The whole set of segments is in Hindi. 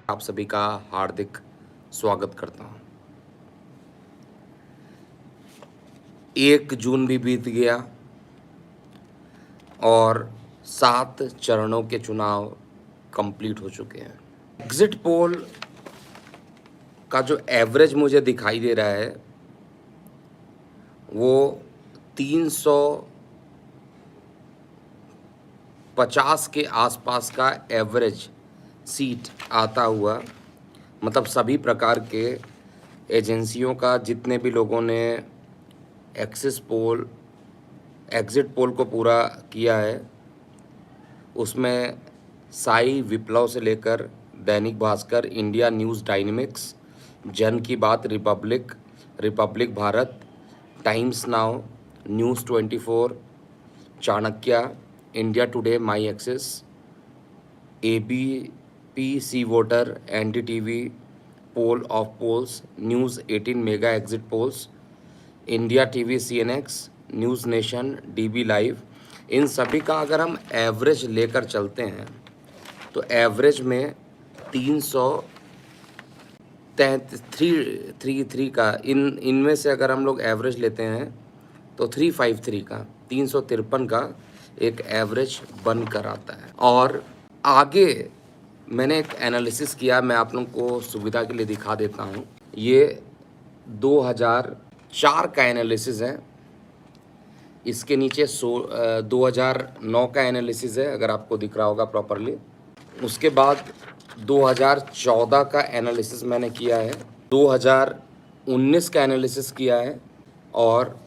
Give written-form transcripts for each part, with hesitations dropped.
आप सभी का हार्दिक स्वागत करता हूं। 1 जून भी बीत गया और 7 चरणों के चुनाव कंप्लीट हो चुके हैं। एग्जिट पोल का जो एवरेज मुझे दिखाई दे रहा है वो 350 के आसपास का एवरेज सीट आता हुआ, मतलब सभी प्रकार के एजेंसियों का, जितने भी लोगों ने एग्जिट पोल को पूरा किया है, उसमें साई विप्लव से लेकर Dainik Bhaskar, India news dynamics, Jan Ki Baat, Republic Bharat, Times Now, News 24, Chanakya, India Today, My Axis, ABP C Voter, NDTV, poll of polls, News 18 mega exit polls, India TV, CNX, News Nation, DB Live, इन सभी का अगर हम एवरेज लेकर चलते हैं तो एवरेज में 333 का, इनमें से अगर हम लोग एवरेज लेते हैं तो 353 का, 353 का एक एवरेज बनकर आता है। और आगे मैंने एक एनालिसिस किया, मैं आप लोगों को सुविधा के लिए दिखा देता हूँ। ये 2004 का एनालिसिस है, इसके नीचे 2009 का एनालिसिस है, अगर आपको दिख रहा होगा प्रॉपरली। उसके बाद 2014 का एनालिसिस मैंने किया है, 2019 का एनालिसिस किया है और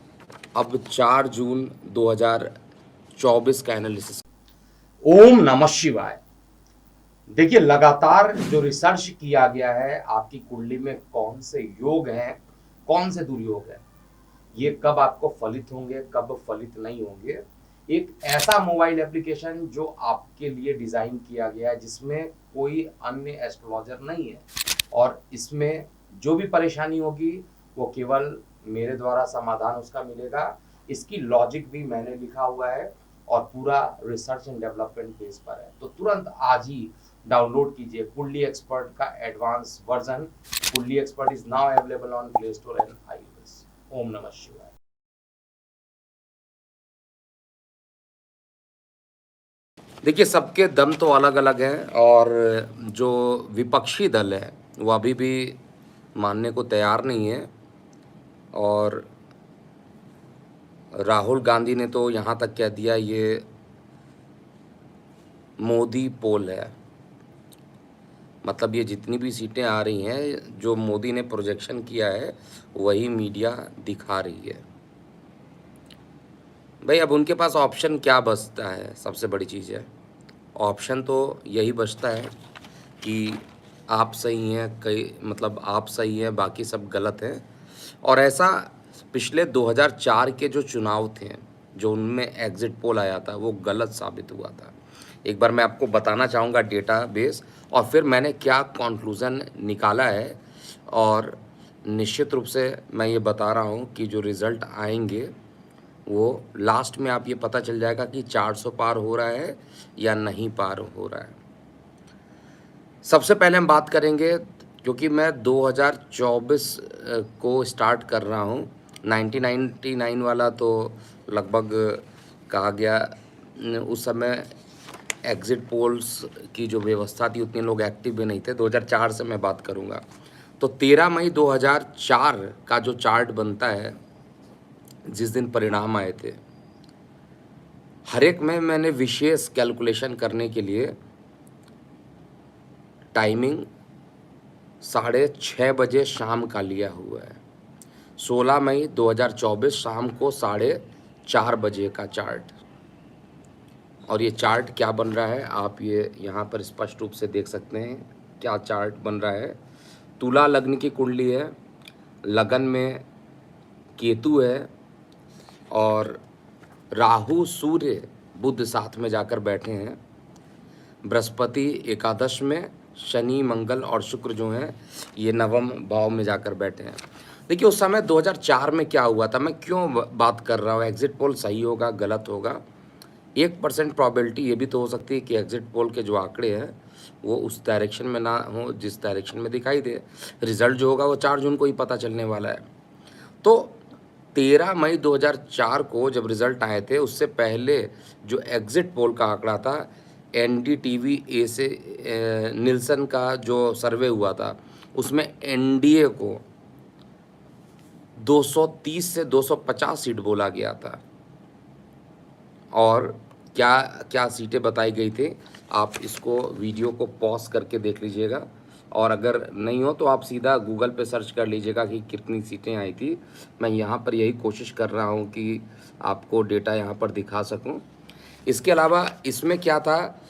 अब 4 जून 2024 का एनालिसिस। ओम नमः शिवाय। देखिए, लगातार जो रिसर्च किया गया है आपकी कुंडली में कौन से योग हैं, कौन से दुर्योग हैं, ये कब आपको फलित होंगे, कब फलित नहीं होंगे, एक ऐसा मोबाइल एप्लीकेशन जो आपके लिए डिजाइन किया गया है, जिसमें कोई अन्य एस्ट्रोलॉजर नहीं है और इसमें जो भी परेशानी होगी वो केवल मेरे द्वारा समाधान उसका मिलेगा। इसकी लॉजिक भी मैंने लिखा हुआ है और पूरा रिसर्च एंड डेवलपमेंट बेस पर है। तो तुरंत आज ही डाउनलोड कीजिए कुंडली एक्सपर्ट का एडवांस वर्जन। कुंडली expert is now available on play store and iOS। ओम नमः शिवाय। देखिए, सबके दम तो अलग अलग हैं और जो विपक्षी दल है वो अभी भी मानने को तैयार नहीं है। और राहुल गांधी ने तो यहाँ तक कह दिया ये मोदी पोल है, मतलब ये जितनी भी सीटें आ रही हैं जो मोदी ने प्रोजेक्शन किया है वही मीडिया दिखा रही है। भाई, अब उनके पास ऑप्शन क्या बचता है? सबसे बड़ी चीज़ है, ऑप्शन तो यही बचता है कि आप सही हैं, मतलब आप सही हैं, बाकी सब गलत हैं। और ऐसा पिछले 2004 के जो चुनाव थे, जो उनमें एग्जिट पोल आया था, वो गलत साबित हुआ था। एक बार मैं आपको बताना चाहूँगा डेटाबेस और फिर मैंने क्या कंक्लूज़न निकाला है। और निश्चित रूप से मैं ये बता रहा हूँ कि जो रिज़ल्ट आएंगे वो लास्ट में आप ये पता चल जाएगा कि 400 पार हो रहा है या नहीं पार हो रहा है। सबसे पहले हम बात करेंगे, क्योंकि मैं 2024 को स्टार्ट कर रहा हूँ। 1999 वाला तो लगभग कहा गया, उस समय एग्जिट पोल्स की जो व्यवस्था थी उतने लोग एक्टिव भी नहीं थे। 2004 से मैं बात करूँगा। तो 13 मई 2004 का जो चार्ट बनता है, जिस दिन परिणाम आए थे, हर एक में मैंने विशेष कैलकुलेशन करने के लिए टाइमिंग 6:30 बजे शाम का लिया हुआ है। 16 मई 2024 शाम को 4:30 बजे का चार्ट। और ये चार्ट क्या बन रहा है आप ये यहाँ पर स्पष्ट रूप से देख सकते हैं। क्या चार्ट बन रहा है? तुला लग्न की कुंडली है, लगन में केतु है और राहु सूर्य बुध साथ में जाकर बैठे हैं। बृहस्पति एकादश में, शनि मंगल और शुक्र जो हैं ये नवम भाव में जाकर बैठे हैं। देखिए, उस समय 2004 में क्या हुआ था, मैं क्यों बात कर रहा हूँ, एग्जिट पोल सही होगा गलत होगा, 1% प्रोबेबिलिटी ये भी तो हो सकती है कि एग्जिट पोल के जो आंकड़े हैं वो उस डायरेक्शन में ना हो जिस डायरेक्शन में दिखाई दे। रिजल्ट जो होगा वो 4 जून को ही पता चलने वाला है। तो 13 मई 2004 को जब रिजल्ट आए थे, उससे पहले जो एग्जिट पोल का आंकड़ा था, एनडीटीवी ए से निल्सन का जो सर्वे हुआ था, उसमें एनडीए को 230 से 250 सीट बोला गया था। और क्या क्या सीटें बताई गई थी, आप इसको वीडियो को पॉज करके देख लीजिएगा, और अगर नहीं हो तो आप सीधा गूगल पे सर्च कर लीजिएगा कि कितनी सीटें आई थी। मैं यहाँ पर यही कोशिश कर रहा हूँ कि आपको डेटा यहाँ पर दिखा सकूँ। इसके अलावा इसमें क्या था,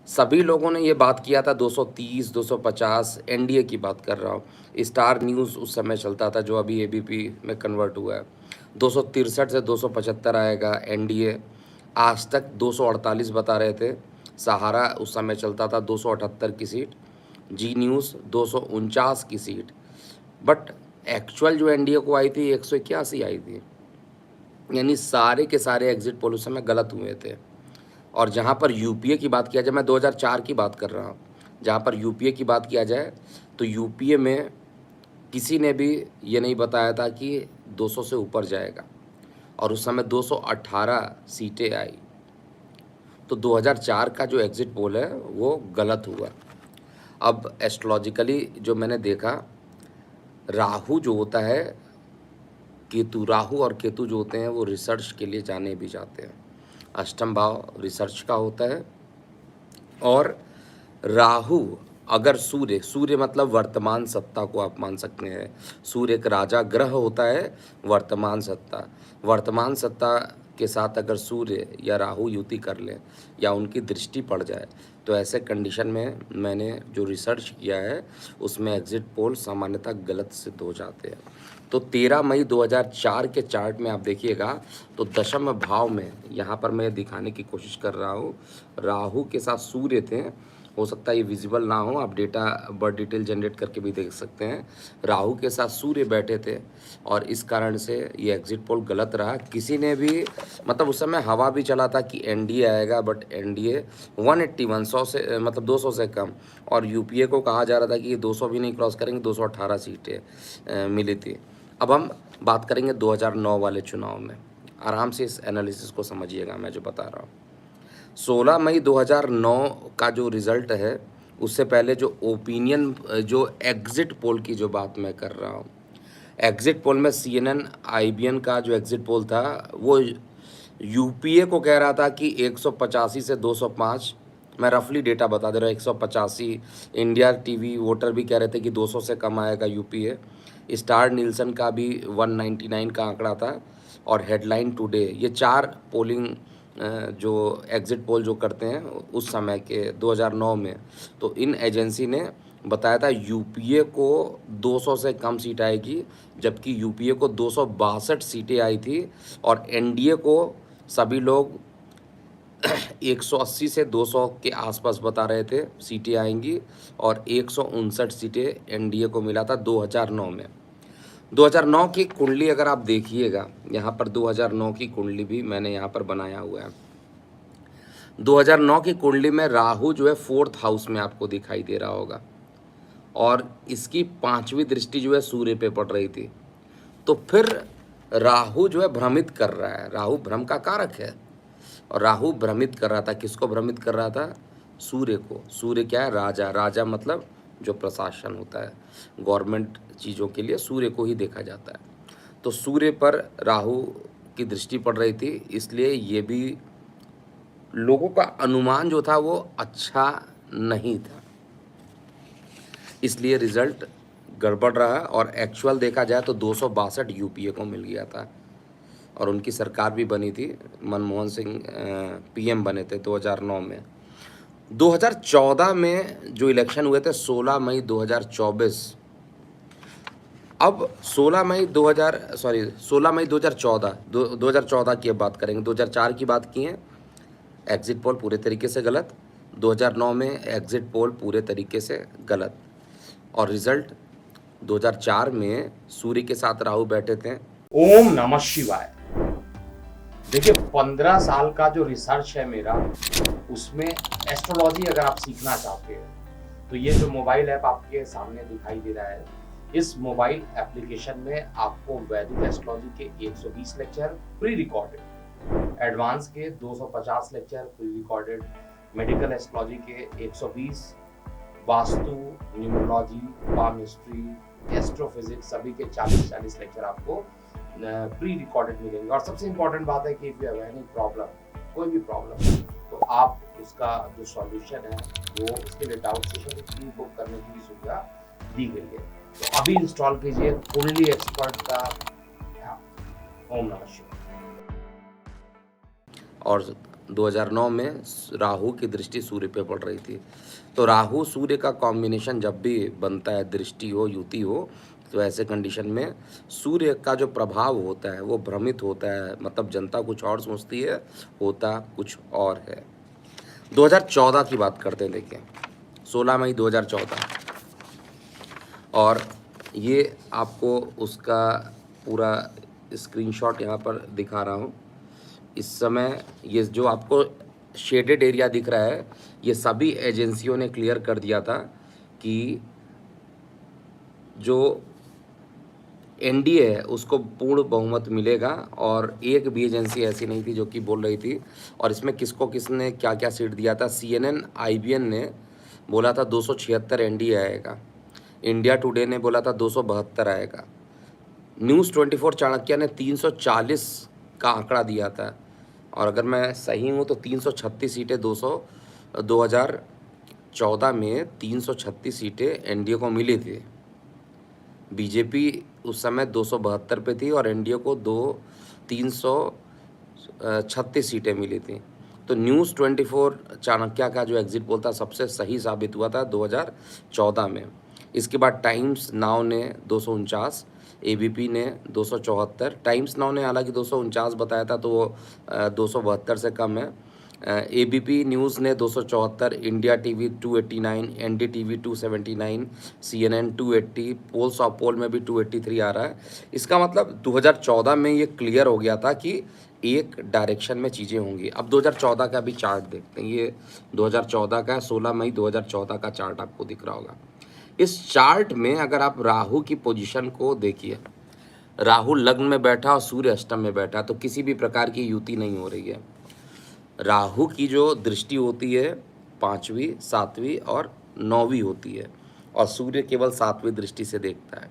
सभी लोगों ने ये बात किया था 230 250, एनडीए की बात कर रहा हूँ। स्टार न्यूज़ उस समय चलता था जो अभी एबीपी में कन्वर्ट हुआ है, 263 से 275 आएगा एनडीए। आज तक 248 बता रहे थे। सहारा उस समय चलता था 278 की सीट, जी न्यूज़ 249 की सीट, बट एक्चुअल जो एनडीए को आई थी 181 आई थी। यानी सारे के सारे एग्जिट पोल उस समय गलत हुए थे। और जहाँ पर यूपीए की बात किया जाए, मैं 2004 की बात कर रहा हूँ, जहाँ पर यूपीए की बात किया जाए तो यूपीए में किसी ने भी ये नहीं बताया था कि 200 से ऊपर जाएगा, और उस समय 218 सीटें आई। तो 2004 का जो एग्जिट पोल है वो गलत हुआ। अब एस्ट्रोलॉजिकली जो मैंने देखा, राहु जो होता है, केतु, राहु और केतु जो होते हैं वो रिसर्च के लिए जाने भी जाते हैं। अष्टम भाव रिसर्च का होता है, और राहु अगर सूर्य, सूर्य मतलब वर्तमान सत्ता को आप मान सकते हैं। सूर्य एक राजा ग्रह होता है, वर्तमान सत्ता। वर्तमान सत्ता के साथ अगर सूर्य या राहु युति कर ले या उनकी दृष्टि पड़ जाए, तो ऐसे कंडीशन में मैंने जो रिसर्च किया है उसमें एग्जिट पोल सामान्यतः गलत सिद्ध हो जाते हैं। तो 13 मई 2004 के चार्ट में आप देखिएगा तो दशम भाव में, यहाँ पर मैं दिखाने की कोशिश कर रहा हूँ, राहु के साथ सूर्य थे। हो सकता है ये विजिबल ना हो, आप डेटा बर्थ डिटेल जनरेट करके भी देख सकते हैं। राहु के साथ सूर्य बैठे थे, और इस कारण से ये एग्जिट पोल गलत रहा। किसी ने भी, मतलब उस समय हवा भी चला था कि एनडीए आएगा, बट एनडीए 181, 100 से मतलब 200 से कम, और यूपीए को कहा जा रहा था कि ये 200 भी नहीं क्रॉस करेंगे, 218 सीटें मिली थी। अब हम बात करेंगे 2009 वाले चुनाव में। आराम से इस एनालिसिस को समझिएगा मैं जो बता रहा हूँ। 16 मई 2009 का जो रिज़ल्ट है, उससे पहले जो ओपिनियन, जो एग्ज़िट पोल की जो बात मैं कर रहा हूँ, एग्ज़िट पोल में CNN IBN का जो एग्ज़िट पोल था वो यूपीए को कह रहा था कि 185 से 205, मैं रफली डेटा बता दे रहा हूँ, 185। इंडिया टीवी वोटर भी कह रहे थे कि 200 से कम आएगा यूपीए। स्टार नीलसन का भी 199 का आंकड़ा था, और हेडलाइन टुडे, ये 4 पोलिंग जो एग्जिट पोल जो करते हैं उस समय के 2009 में, तो इन एजेंसी ने बताया था यूपीए को 200 से कम सीट आएगी, जबकि यूपीए को 262 सीटें आई थी, और एनडीए को सभी लोग 180 से 200 के आसपास बता रहे थे सीटें आएंगी, और 159 सीटें एनडीए को मिला था 2009 में। 2009 की कुंडली अगर आप देखिएगा, यहाँ पर 2009 की कुंडली भी मैंने यहाँ पर बनाया हुआ है। 2009 की कुंडली में राहु जो है 4th हाउस में आपको दिखाई दे रहा होगा, और इसकी 5वीं दृष्टि जो है सूर्य पे पड़ रही थी। तो फिर राहु जो है भ्रमित कर रहा है, राहु भ्रम का कारक है, और राहु भ्रमित कर रहा था। किसको भ्रमित कर रहा था? सूर्य को। सूर्य क्या है? राजा। राजा मतलब जो प्रशासन होता है, गवर्नमेंट चीज़ों के लिए सूर्य को ही देखा जाता है। तो सूर्य पर राहु की दृष्टि पड़ रही थी, इसलिए ये भी लोगों का अनुमान जो था वो अच्छा नहीं था, इसलिए रिजल्ट गड़बड़ रहा। और एक्चुअल देखा जाए तो 262 यूपीए को मिल गया था, और उनकी सरकार भी बनी थी, मनमोहन सिंह पीएम बने थे 2009 में। 2014 में जो इलेक्शन हुए थे 16 मई 2024, अब 16 मई 2014 2014 की अब बात करेंगे। 2004 की बात की है, एग्जिट पोल पूरे तरीके से गलत। 2009 में एग्जिट पोल पूरे तरीके से गलत, और रिजल्ट 2004 में सूर्य के साथ राहु बैठे थे। ओम नमः शिवाय। देखिए 15 साल का जो रिसर्च है मेरा, उसमें एस्ट्रोलॉजी अगर आप सीखना चाहते हैं तो ये जो मोबाइल ऐप आपके सामने दिखाई दे रहा है, इस मोबाइल एप्लीकेशन में आपको वैदिक एस्ट्रोलॉजी के 120 लेक्चर प्री रिकॉर्डेड, एडवांस के 250 lecture pre recorded, medical astrology के 120, वास्तु, न्यूमरोलॉजी, पामिस्ट्री, एस्ट्रोफिजिक्स सभी के 40-40 लेक्चर आपको प्री रिकॉर्डेड मिलेंगे। और सबसे इम्पोर्टेंट बात है कि if you have any problem, कोई भी प्रॉब्लम, तो आप उसका जो सॉल्यूशन है वो उसके लिए डाउट सेशन प्री बुक करने की भी सुविधा दी गई है। तो अभी इंस्टॉल कीजिए कुंडली एक्सपर्ट का ऐप। ओम नमः शिवाय। और 2009 में राहु की दृष्टि सूर्य पे पड़ रही थी। तो राहु सूर्य का कॉम्बिनेशन जब भी बनता है, दृष्टि हो, युति हो, तो ऐसे कंडीशन में सूर्य का जो प्रभाव होता है वो भ्रमित होता है, मतलब जनता कुछ और सोचती है, होता कुछ और है। 2014 की बात करते हैं, देखिए 16 मई 2014, और ये आपको उसका पूरा स्क्रीनशॉट यहाँ पर दिखा रहा हूँ। इस समय ये जो आपको शेडेड एरिया दिख रहा है, ये सभी एजेंसियों ने क्लियर कर दिया था कि जो एनडीए है उसको पूर्ण बहुमत मिलेगा, और एक भी एजेंसी ऐसी नहीं थी जो कि बोल रही थी। और इसमें किसको किसने क्या क्या सीट दिया था, CNN IBN ने बोला था 276 एनडीए आएगा, इंडिया टुडे ने बोला था 272 आएगा, न्यूज़ 24 चाणक्य ने 340 का आंकड़ा दिया था, और अगर मैं सही हूँ तो 336 सीटें 2014 में 336 सीटें एनडीए को मिली थी। बीजेपी उस समय 272 पे थी और एनडीए को 336 सीटें मिली थी। तो न्यूज़ 24 चाणक्य का जो एग्जिट पोल था सबसे सही साबित हुआ था 2014 में। इसके बाद टाइम्स नाउ ने 249, एबीपी ने 274, टाइम्स नाउ ने हालांकि 249 बताया था तो वो 272 से कम है। एबीपी न्यूज़ ने 274, India TV 289, NDTV 279, CNN 280, polls of poll में भी 283 आ रहा है। इसका मतलब 2014 में ये क्लियर हो गया था कि एक डायरेक्शन में चीज़ें होंगी। अब 2014 का भी चार्ट देखते हैं, ये 2014 का 16 मई 2014 का चार्ट आपको दिख रहा होगा। इस चार्ट में अगर आप राहु की पोजीशन को देखिए, राहु लग्न में बैठा और सूर्य अष्टम में बैठा, तो किसी भी प्रकार की युति नहीं हो रही है। राहु की जो दृष्टि होती है 5वीं, 7वीं और 9वीं होती है, और सूर्य केवल 7वीं दृष्टि से देखता है।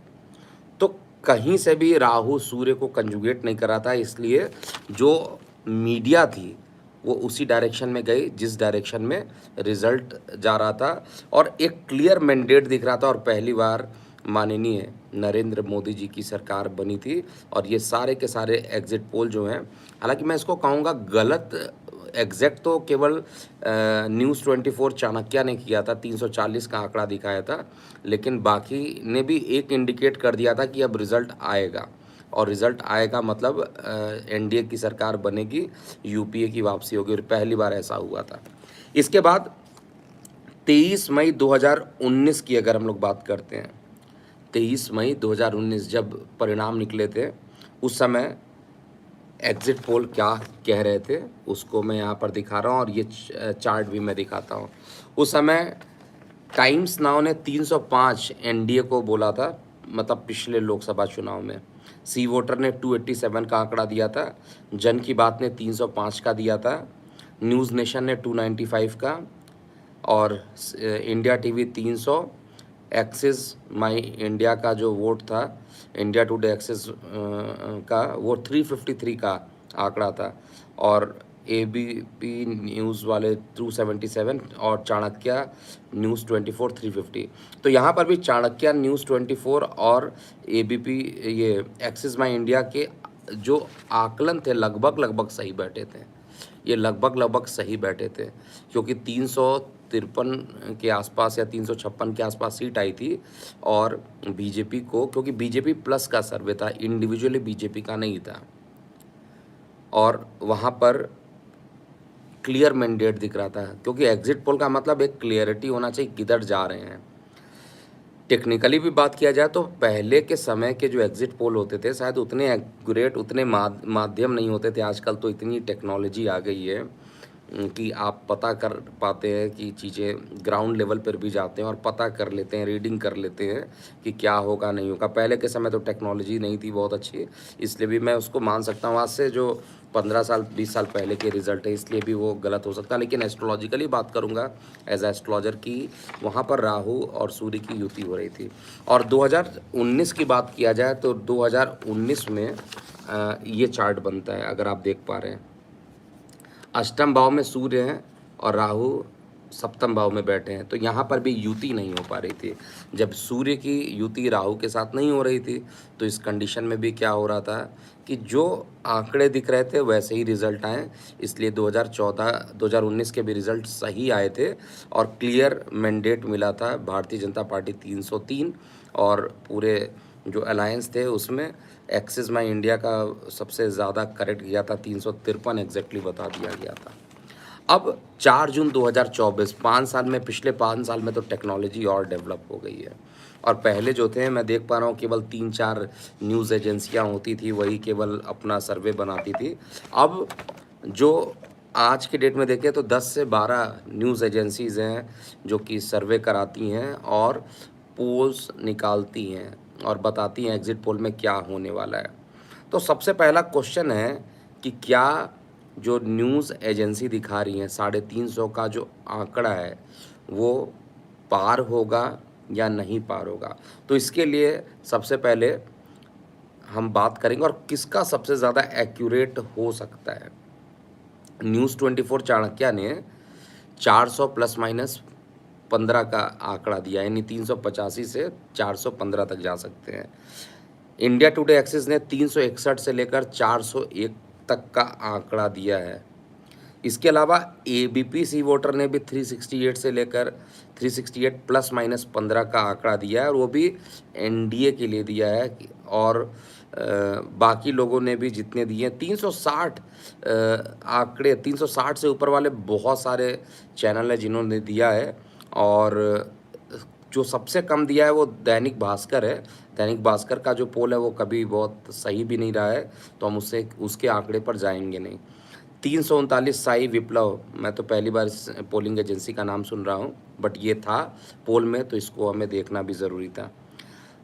तो कहीं से भी राहु सूर्य को कंजुगेट नहीं कर रहा था, इसलिए जो मीडिया थी वो उसी डायरेक्शन में गई जिस डायरेक्शन में रिजल्ट जा रहा था, और एक क्लियर मैंडेट दिख रहा था। और पहली बार माननीय नरेंद्र मोदी जी की सरकार बनी थी, और ये सारे के सारे एग्जिट पोल जो हैं, हालांकि मैं इसको कहूँगा गलत, एग्जैक्ट तो केवल न्यूज़ 24 चाणक्य ने किया था, 340 का आंकड़ा दिखाया था, लेकिन बाकी ने भी एक इंडिकेट कर दिया था कि अब रिज़ल्ट आएगा, और रिज़ल्ट आएगा मतलब एनडीए की सरकार बनेगी, यूपीए की वापसी होगी, और पहली बार ऐसा हुआ था। इसके बाद 23 मई 2019 की अगर हम लोग बात करते हैं, 23 मई 2019 जब परिणाम निकले थे, उस समय एग्जिट पोल क्या कह रहे थे उसको मैं यहाँ पर दिखा रहा हूँ, और ये चार्ट भी मैं दिखाता हूँ। उस समय टाइम्स नाउ ने 305 एनडीए को बोला था, मतलब पिछले लोकसभा चुनाव में। सी वोटर ने 287 का आंकड़ा दिया था, जन की बात ने 305 का दिया था, न्यूज़ नेशन ने 295 का, और इंडिया टीवी 300, एक्सिस माई इंडिया का जो वोट था, इंडिया टुडे एक्सिस का, वो 353 का आंकड़ा था, और एबीपी न्यूज़ वाले 277, और चाणक्य न्यूज़ 24 350। तो यहाँ पर भी चाणक्य न्यूज़ 24 और एबीपी ये एक्सिस माई इंडिया के जो आकलन थे लगभग सही बैठे थे, ये लगभग सही बैठे थे, क्योंकि 353 के आसपास या 356 के आसपास सीट आई थी, और बीजेपी को, क्योंकि बीजेपी प्लस का सर्वे था, इंडिविजुअली बीजेपी का नहीं था, और वहाँ पर क्लियर मैंडेट दिख रहा था, क्योंकि एग्जिट पोल का मतलब एक क्लियरिटी होना चाहिए किधर जा रहे हैं। टेक्निकली भी बात किया जाए तो पहले के समय के जो एग्ज़िट पोल होते थे शायद उतने एक्यूरेट, उतने माध्यम नहीं होते थे। आजकल तो इतनी टेक्नोलॉजी आ गई है कि आप पता कर पाते हैं कि चीज़ें ग्राउंड लेवल पर भी जाते हैं और पता कर लेते हैं, रीडिंग कर लेते हैं कि क्या होगा, नहीं होगा। पहले के समय तो टेक्नोलॉजी नहीं थी बहुत अच्छी, इसलिए भी मैं उसको मान सकता हूँ। आज से जो 15 साल 20 साल पहले के रिज़ल्ट है, इसलिए भी वो गलत हो सकता है। लेकिन एस्ट्रोलॉजिकली बात करूँगा एज एस्ट्रोलॉजर की, वहाँ पर राहु और सूर्य की युति हो रही थी। और 2019 की बात किया जाए तो 2019 में ये चार्ट बनता है, अगर आप देख पा रहे हैं। अष्टम भाव में सूर्य हैं और राहु सप्तम भाव में बैठे हैं, तो यहाँ पर भी युति नहीं हो पा रही थी। जब सूर्य की युति राहु के साथ नहीं हो रही थी, तो इस कंडीशन में भी क्या हो रहा था कि जो आंकड़े दिख रहे थे वैसे ही रिजल्ट आए। इसलिए 2019 के भी रिजल्ट सही आए थे और क्लियर मैंडेट मिला था भारतीय जनता पार्टी 303, और पूरे जो अलायंस थे उसमें एक्सिस में इंडिया का सबसे ज़्यादा करेक्ट गया था, 353 एग्जैक्टली बता दिया गया था। अब 4 जून 2024, 5 साल में, पिछले 5 साल में तो टेक्नोलॉजी और डेवलप हो गई है। और पहले जो थे, मैं देख पा रहा हूँ, केवल 3-4 न्यूज़ एजेंसियाँ होती थी, वही केवल अपना सर्वे बनाती थी। अब जो आज के डेट में देखें तो 10 से 12 न्यूज़ एजेंसीज़ हैं जो कि सर्वे कराती हैं और पोल्स निकालती हैं और बताती हैं एग्ज़िट पोल में क्या होने वाला है। तो सबसे पहला क्वेश्चन है कि क्या जो न्यूज़ एजेंसी दिखा रही हैं 350 का जो आंकड़ा है वो पार होगा या नहीं पार होगा? तो इसके लिए सबसे पहले हम बात करेंगे और किसका सबसे ज़्यादा एक्यूरेट हो सकता है। न्यूज़ 24 चाणक्य ने 400 प्लस माइनस 15 का आंकड़ा दिया, यानी 385 से 415 तक जा सकते हैं। इंडिया टुडे एक्सिस ने 361 से लेकर 401 तक का आंकड़ा दिया है। इसके अलावा एबीपी सी वोटर ने भी 368 से लेकर 368 प्लस माइनस 15 का आंकड़ा दिया है, और वो भी एनडीए के लिए दिया है। और बाकी लोगों ने भी जितने दिए हैं 360 आंकड़े, 360 से ऊपर वाले बहुत सारे चैनल हैं जिन्होंने दिया है। और जो सबसे कम दिया है वो दैनिक भास्कर है। दैनिक भास्कर का जो पोल है वो कभी बहुत सही भी नहीं रहा है, तो हम उसके आंकड़े पर जाएंगे नहीं। 339 साई विप्लव, मैं तो पहली बार इस पोलिंग एजेंसी का नाम सुन रहा हूँ, बट ये था पोल में, तो इसको हमें देखना भी ज़रूरी था।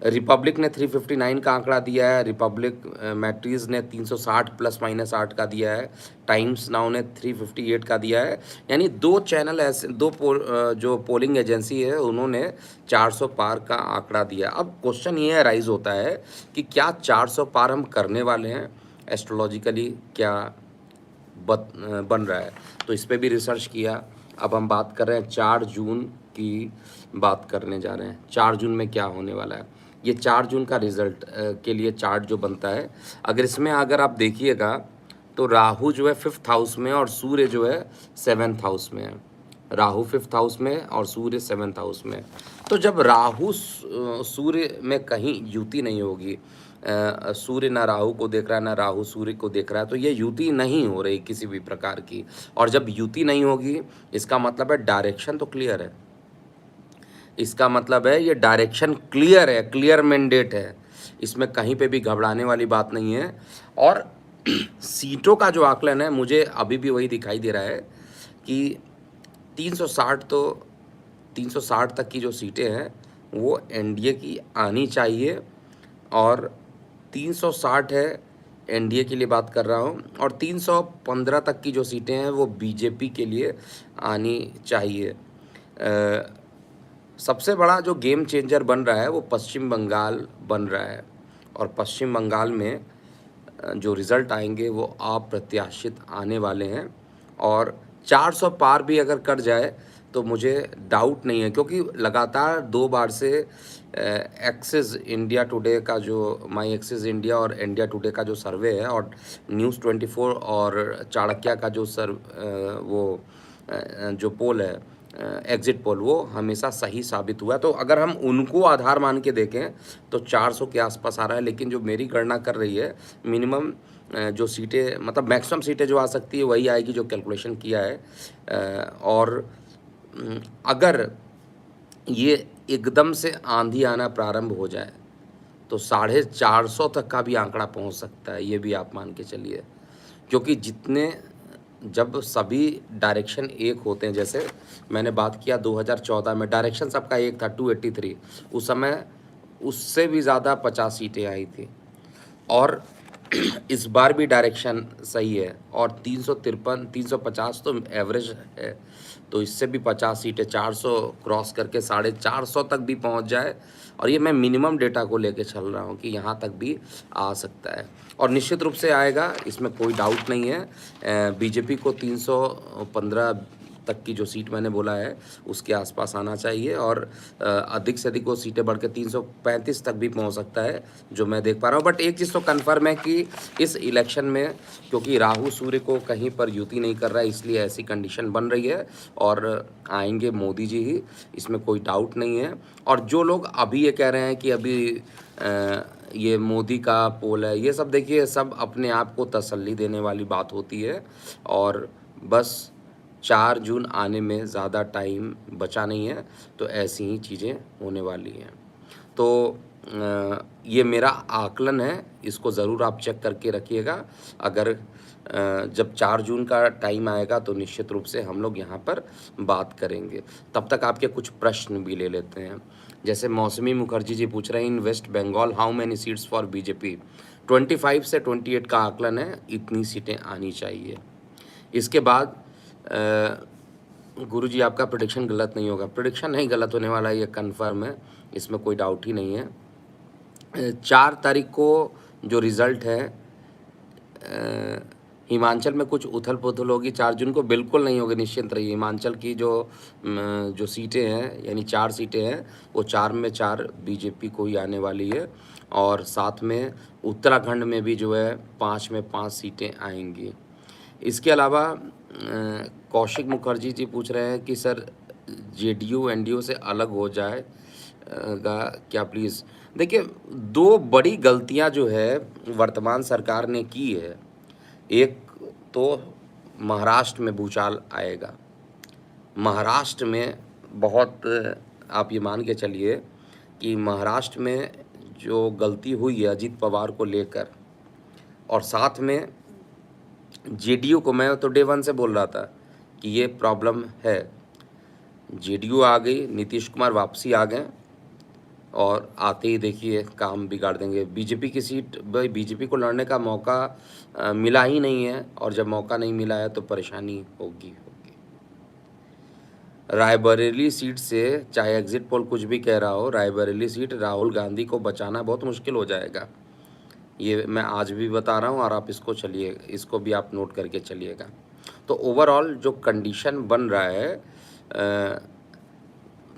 रिपब्लिक ने 359 का आंकड़ा दिया है। रिपब्लिक मैट्रीज ने 360 प्लस माइनस 8 का दिया है। टाइम्स नाउ ने 358 का दिया है। यानी 2 चैनल ऐसे, जो पोलिंग एजेंसी है उन्होंने 400 पार का आंकड़ा दिया। अब क्वेश्चन ये राइज होता है कि क्या 400 पार हम करने वाले हैं? एस्ट्रोलॉजिकली क्या बन रहा है? तो इस पर भी रिसर्च किया। अब हम बात कर रहे हैं 4 जून की बात करने जा रहे हैं। 4 जून में क्या होने वाला है? ये 4 जून का रिजल्ट के लिए चार्ट जो बनता है, अगर आप देखिएगा तो राहु जो है 5th हाउस में और सूर्य जो है 7th हाउस में है। राहु 5th हाउस में और सूर्य 7th हाउस में। तो जब राहु सूर्य में कहीं युति नहीं होगी, सूर्य ना राहु को देख रहा है ना राहु सूर्य को देख रहा है, तो ये युति नहीं हो रही किसी भी प्रकार की। और जब युति नहीं होगी, इसका मतलब है डायरेक्शन तो क्लियर है। इसका मतलब है ये डायरेक्शन क्लियर है, क्लियर मैंडेट है, इसमें कहीं पे भी घबराने वाली बात नहीं है। और सीटों का जो आकलन है, मुझे अभी भी वही दिखाई दे रहा है कि 360 तक की जो सीटें हैं वो एनडीए की आनी चाहिए, और 360 है एनडीए के लिए बात कर रहा हूँ, और 315 तक की जो सीटें हैं वो बीजेपी के लिए आनी चाहिए। सबसे बड़ा जो गेम चेंजर बन रहा है वो पश्चिम बंगाल बन रहा है, और पश्चिम बंगाल में जो रिज़ल्ट आएंगे वो अप्रत्याशित आने वाले हैं। और 400 पार भी अगर कर जाए तो मुझे डाउट नहीं है, क्योंकि लगातार 2 बार से एक्सिस इंडिया टुडे का जो माई एक्सिस इंडिया और इंडिया टुडे का जो सर्वे है, और न्यूज़ 24 और चाणक्य का जो जो पोल है, एग्ज़िट पोल, वो हमेशा सही साबित हुआ है। तो अगर हम उनको आधार मान के देखें तो 400 के आसपास आ रहा है। लेकिन जो मेरी गणना कर रही है, मिनिमम जो सीटें, मतलब मैक्सिमम सीटें जो आ सकती है वही आएगी जो कैलकुलेशन किया है। और अगर ये एकदम से आंधी आना प्रारंभ हो जाए तो 450 तक का भी आंकड़ा पहुंच सकता है, ये भी आप मान के चलिए। क्योंकि जितने जब सभी डायरेक्शन एक होते हैं, जैसे मैंने बात किया 2014 में डायरेक्शन सबका एक था 283, उस समय उससे भी ज़्यादा 50 सीटें आई थी। और इस बार भी डायरेक्शन सही है और 353 350 तो एवरेज है, तो इससे भी 50 सीटें 400 क्रॉस करके 450 तक भी पहुंच जाए, और ये मैं मिनिमम डेटा को लेके चल रहा हूं कि यहां तक भी आ सकता है और निश्चित रूप से आएगा, इसमें कोई डाउट नहीं है। बीजेपी को 315 तक की जो सीट मैंने बोला है उसके आसपास आना चाहिए और अधिक से अधिक वो सीटें बढ़ के 335 तक भी पहुंच सकता है, जो मैं देख पा रहा हूं। बट एक चीज़ तो कन्फर्म है कि इस इलेक्शन में क्योंकि राहु सूर्य को कहीं पर युति नहीं कर रहा है, इसलिए ऐसी कंडीशन बन रही है और आएंगे मोदी जी ही, इसमें कोई डाउट नहीं है। और जो लोग अभी ये कह रहे हैं कि अभी ये मोदी का पोल है, ये सब देखिए सब अपने आप को तसल्ली देने वाली बात होती है और बस 4 जून आने में ज़्यादा टाइम बचा नहीं है, तो ऐसी ही चीज़ें होने वाली हैं। तो ये मेरा आकलन है, इसको ज़रूर आप चेक करके रखिएगा। अगर जब 4 जून का टाइम आएगा तो निश्चित रूप से हम लोग यहाँ पर बात करेंगे। तब तक आपके कुछ प्रश्न भी ले लेते हैं। जैसे मौसमी मुखर्जी जी पूछ रहे हैं, in West Bengal how many seats for BJP? 25 से 28 का आकलन है, इतनी सीटें आनी चाहिए। इसके बाद गुरुजी आपका प्रेडिक्शन गलत नहीं होगा। प्रेडिक्शन नहीं गलत होने वाला, ये कंफर्म है, इसमें कोई डाउट ही नहीं है। 4 तारीख को जो रिज़ल्ट है, हिमाचल में कुछ उथल पुथल होगी, 4 जून को बिल्कुल नहीं होगी, निश्चिंत रहिए। हिमाचल की जो सीटें हैं, यानी 4 सीटें हैं, वो 4 में 4 बीजेपी को ही आने वाली है और साथ में उत्तराखंड में भी जो है 5 में 5 सीटें आएंगी। इसके अलावा कौशिक मुखर्जी जी पूछ रहे हैं कि सर जेडीयू एनडीयू से अलग हो जाएगा क्या प्लीज़? देखिए, 2 बड़ी गलतियां जो है वर्तमान सरकार ने की है। एक तो महाराष्ट्र में भूचाल आएगा, महाराष्ट्र में बहुत, आप ये मान के चलिए कि महाराष्ट्र में जो गलती हुई है अजित पवार को लेकर, और साथ में जेडीयू को, मैं तो डे 1 से बोल रहा था कि ये प्रॉब्लम है। जेडीयू आ गई, नीतीश कुमार वापसी आ गए और आते ही देखिए काम बिगाड़ देंगे। बीजेपी की सीट, भाई बीजेपी को लड़ने का मौका मिला ही नहीं है और जब मौका नहीं मिला है तो परेशानी होगी। रायबरेली सीट से, चाहे एग्जिट पोल कुछ भी कह रहा हो, रायबरेली सीट राहुल गांधी को बचाना बहुत मुश्किल हो जाएगा। ये मैं आज भी बता रहा हूँ और आप इसको भी आप नोट करके चलिएगा। तो ओवरऑल जो कंडीशन बन रहा है,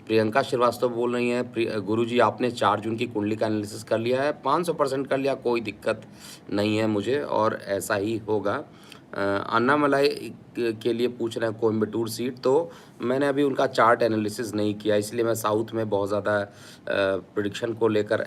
प्रियंका श्रीवास्तव बोल रही हैं, गुरुजी आपने 4 जून की कुंडली का एनालिसिस कर लिया है? 500% कर लिया, कोई दिक्कत नहीं है मुझे और ऐसा ही होगा। अन्नामलाई के लिए पूछ रहे हैं कोयम्बटूर सीट, तो मैंने अभी उनका चार्ट एनालिसिस नहीं किया, इसलिए मैं साउथ में बहुत ज़्यादा प्रेडिक्शन को लेकर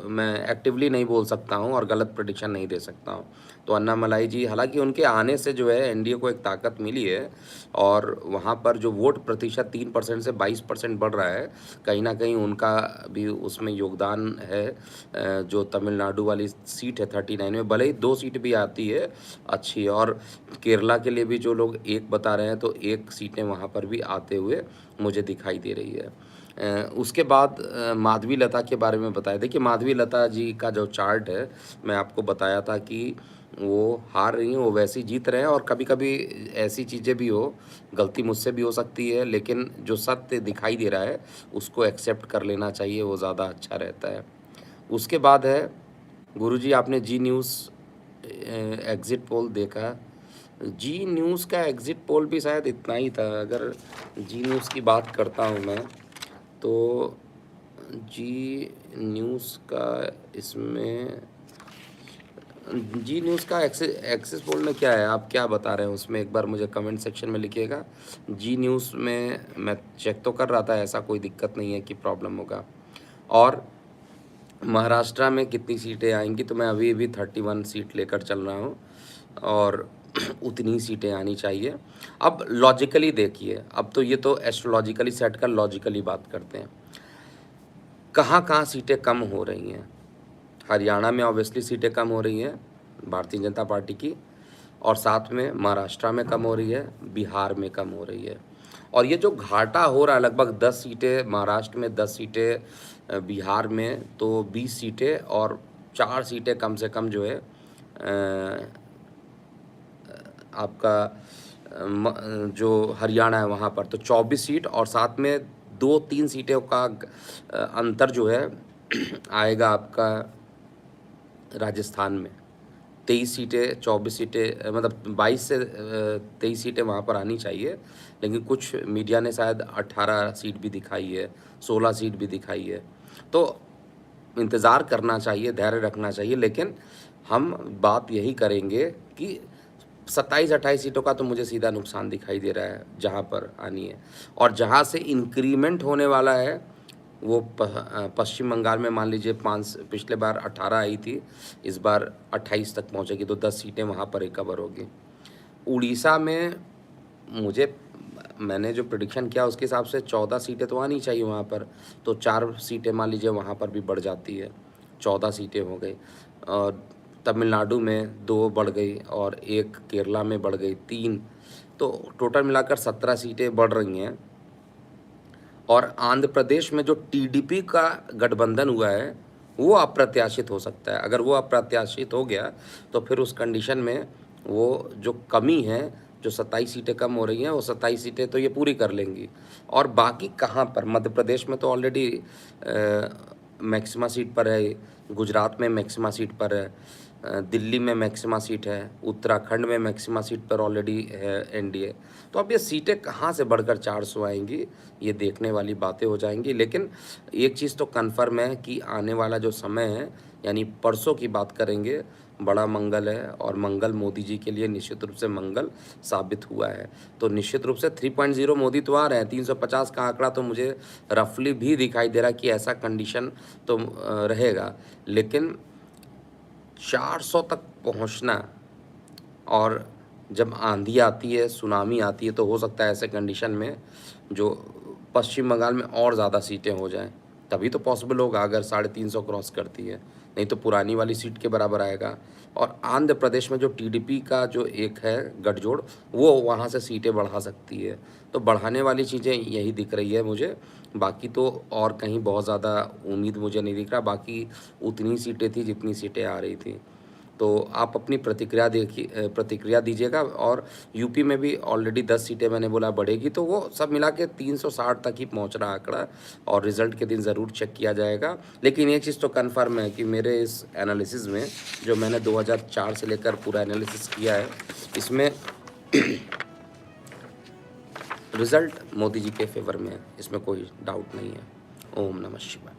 मैं एक्टिवली नहीं बोल सकता हूं और गलत प्रेडिक्शन नहीं दे सकता हूं। तो अन्नामलाई जी, हालांकि उनके आने से जो है एनडीए को एक ताकत मिली है और वहां पर जो वोट प्रतिशत 3% से 22% बढ़ रहा है, कहीं ना कहीं उनका भी उसमें योगदान है। जो तमिलनाडु वाली सीट है 39 में, भले ही 2 सीट भी आती है अच्छी है, और केरला के लिए भी जो लोग 1 बता रहे हैं तो 1 सीटें वहाँ पर भी आते हुए मुझे दिखाई दे रही है। उसके बाद माधवी लता के बारे में बताया। देखिए, माधवी लता जी का जो चार्ट है, मैं आपको बताया था कि वो हार रही हैं, वो वैसे ही जीत रहे हैं और कभी कभी ऐसी चीज़ें भी हो, गलती मुझसे भी हो सकती है, लेकिन जो सत्य दिखाई दे रहा है उसको एक्सेप्ट कर लेना चाहिए, वो ज़्यादा अच्छा रहता है। उसके बाद है, गुरुजी आपने जी न्यूज़ एग्ज़िट पोल देखा? जी न्यूज़ का एग्ज़िट पोल भी शायद इतना ही था। अगर जी न्यूज़ की बात करता हूँ मैं, तो जी न्यूज़ का इसमें, जी न्यूज़ का एक्सिस पोल में क्या है, आप क्या बता रहे हैं उसमें, एक बार मुझे कमेंट सेक्शन में लिखिएगा। जी न्यूज़ में मैं चेक तो कर रहा था, ऐसा कोई दिक्कत नहीं है कि प्रॉब्लम होगा। और महाराष्ट्र में कितनी सीटें आएंगी, तो मैं अभी 31 सीट लेकर चल रहा हूँ और उतनी सीटें आनी चाहिए। अब लॉजिकली देखिए, अब तो ये तो एस्ट्रोलॉजिकली सेट कर लॉजिकली बात करते हैं। कहाँ-कहाँ सीटें कम हो रही हैं। हरियाणा में ऑब्वियसली सीटें कम हो रही हैं भारतीय जनता पार्टी की, और साथ में महाराष्ट्र में कम हो रही है, बिहार में कम हो रही है। और ये जो घाटा हो रहा है लगभग 10 सीटें महाराष्ट्र में, 10 सीटें बिहार में, तो 20 सीटें और 4 सीटें कम से कम जो है आपका जो हरियाणा है वहाँ पर, तो 24 सीट और साथ में 2-3 सीटों का अंतर जो है आएगा आपका राजस्थान में। 23 सीटें, 24 सीटें, मतलब 22 से 23 सीटें वहाँ पर आनी चाहिए, लेकिन कुछ मीडिया ने शायद 18 सीट भी दिखाई है, 16 सीट भी दिखाई है। तो इंतज़ार करना चाहिए, धैर्य रखना चाहिए, लेकिन हम बात यही करेंगे कि 27-28 सीटों का तो मुझे सीधा नुकसान दिखाई दे रहा है जहाँ पर आनी है, और जहाँ से इंक्रीमेंट होने वाला है वो पश्चिम बंगाल में मान लीजिए 5, पिछले बार 18 आई थी, इस बार 28 तक पहुँचेगी, तो 10 सीटें वहाँ पर रिकवर होगी। उड़ीसा में मैंने जो प्रेडिक्शन किया उसके हिसाब से 14 सीटें तो आनी चाहिए वहाँ पर, तो 4 सीटें मान लीजिए वहाँ पर भी बढ़ जाती है, 14 सीटें हो गई। और तमिलनाडु में 2 बढ़ गई और 1 केरला में बढ़ गई, 3, तो टोटल मिलाकर 17 सीटें बढ़ रही हैं। और आंध्र प्रदेश में जो टीडीपी का गठबंधन हुआ है वो अप्रत्याशित हो सकता है। अगर वो अप्रत्याशित हो गया तो फिर उस कंडीशन में वो जो कमी है, जो 27 सीटें कम हो रही हैं, वो 27 सीटें तो ये पूरी कर लेंगी। और बाकी कहाँ पर, मध्य प्रदेश में तो ऑलरेडी मैक्सिमा सीट पर है, गुजरात में मैक्सिमा सीट पर है, दिल्ली में मैक्सिमा सीट है, उत्तराखंड में मैक्सिमा सीट पर ऑलरेडी है एनडीए। तो अब ये सीटें कहाँ से बढ़कर 400 आएंगी, ये देखने वाली बातें हो जाएंगी। लेकिन एक चीज़ तो कन्फर्म है कि आने वाला जो समय है, यानी परसों की बात करेंगे, बड़ा मंगल है, और मंगल मोदी जी के लिए निश्चित रूप से मंगल साबित हुआ है। तो निश्चित रूप से 3.0 मोदी तो आ रहे हैं, 350 का आंकड़ा तो मुझे रफली भी दिखाई दे रहा है कि ऐसा कंडीशन तो रहेगा। लेकिन 400 तक पहुंचना, और जब आंधी आती है, सुनामी आती है, तो हो सकता है ऐसे कंडीशन में जो पश्चिम बंगाल में और ज़्यादा सीटें हो जाएं, तभी तो पॉसिबल होगा अगर 350 क्रॉस करती है, नहीं तो पुरानी वाली सीट के बराबर आएगा। और आंध्र प्रदेश में जो टीडीपी का जो एक है गठजोड़, वो वहाँ से सीटें बढ़ा सकती है। तो बढ़ाने वाली चीज़ें यही दिख रही है मुझे, बाकी तो और कहीं बहुत ज़्यादा उम्मीद मुझे नहीं दिख रहा। बाकी उतनी सीटें थी जितनी सीटें आ रही थी। तो आप अपनी प्रतिक्रिया दीजिएगा। और यूपी में भी ऑलरेडी 10 सीटें मैंने बोला बढ़ेगी, तो वो सब मिला के 360 तक ही पहुंच रहा आंकड़ा, और रिज़ल्ट के दिन ज़रूर चेक किया जाएगा। लेकिन एक चीज़ तो कन्फर्म है कि मेरे इस एनालिसिस में, जो मैंने 2004 से लेकर पूरा एनालिसिस किया है, इसमें रिज़ल्ट मोदी जी के फेवर में है, इसमें कोई डाउट नहीं है। ओम नमः शिवाय।